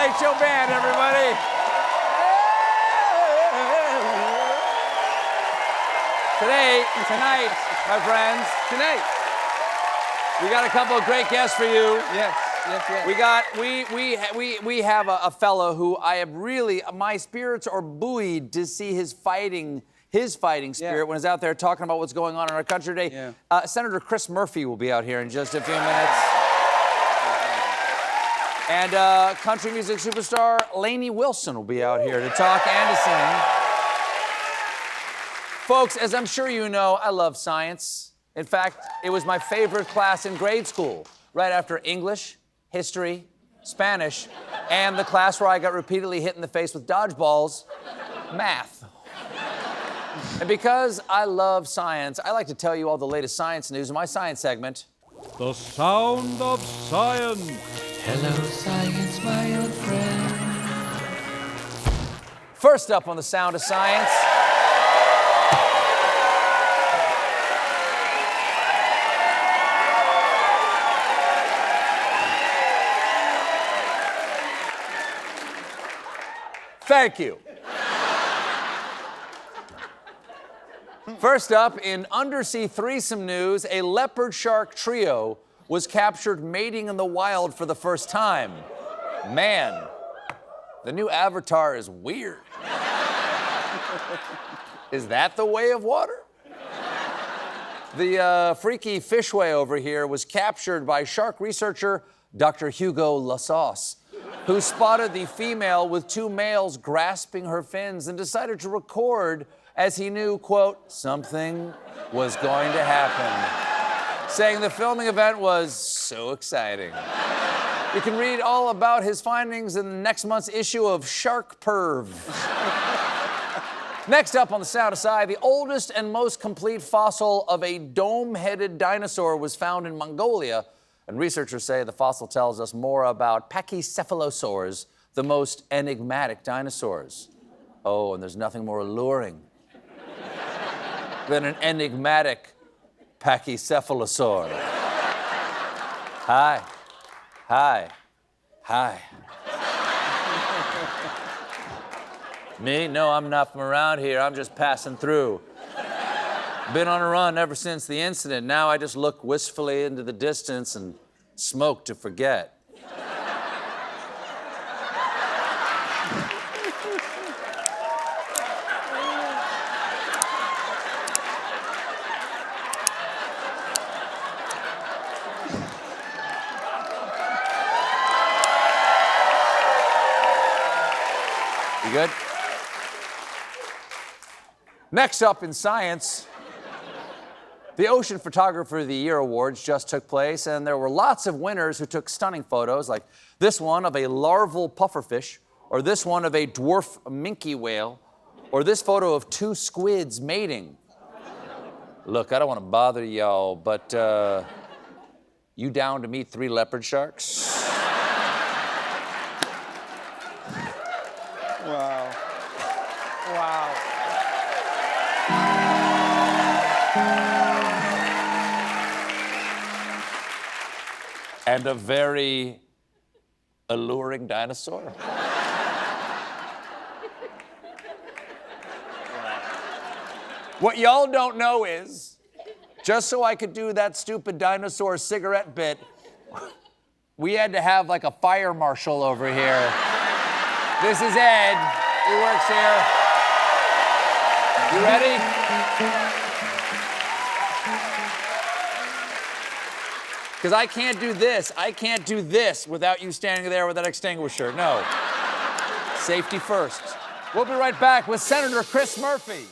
Tonight Show Band, everybody. Tonight, my friends. Tonight. We got a couple of great guests for you. Yes. We have a fellow who I have really, my spirits are buoyed to see his fighting spirit when he's out there talking about what's going on in our country today. Yeah. Senator Chris Murphy will be out here in just a few minutes. And country music superstar Lainey Wilson will be out here to talk and to sing. Folks, as I'm sure you know, I love science. In fact, it was my favorite class in grade school, right after English, history, Spanish, and the class where I got repeatedly hit in the face with dodgeballs, math. And because I love science, I like to tell you all the latest science news in my science segment. The sound of science. Hello, science, my old friend. First up on the sound of science. Thank you. First up, in undersea threesome news, a leopard shark trio was captured mating in the wild for the first time. Man, the new Avatar is weird. Is that the way of water? The freaky fishway over here was captured by shark researcher Dr. Hugo Lasauce, who spotted the female with two males grasping her fins and decided to record as he knew, quote, something was going to happen, saying the filming event was so exciting. You can read all about his findings in next month's issue of Shark Perv. Next up on the sound side, the oldest and most complete fossil of a dome-headed dinosaur was found in Mongolia. And researchers say the fossil tells us more about pachycephalosaurs, the most enigmatic dinosaurs. Oh, and there's nothing more alluring than an enigmatic pachycephalosaur. Hi. Me? No, I'm not from around here. I'm just passing through. Been on a run ever since the incident. Now I just look wistfully into the distance and smoke to forget. You good? Next up in science, the Ocean Photographer of the Year Awards just took place, and there were lots of winners who took stunning photos, like this one of a larval pufferfish, or this one of a dwarf minke whale, or this photo of two squids mating. Look, I don't want to bother y'all, but you down to meet 3 leopard sharks? Wow. And a very alluring dinosaur. What y'all don't know is, just so I could do that stupid dinosaur cigarette bit, we had to have like a fire marshal over here. This is Ed. He works here. You ready? Because I can't do this without you standing there with that extinguisher. No. Safety first. We'll be right back with Senator Chris Murphy.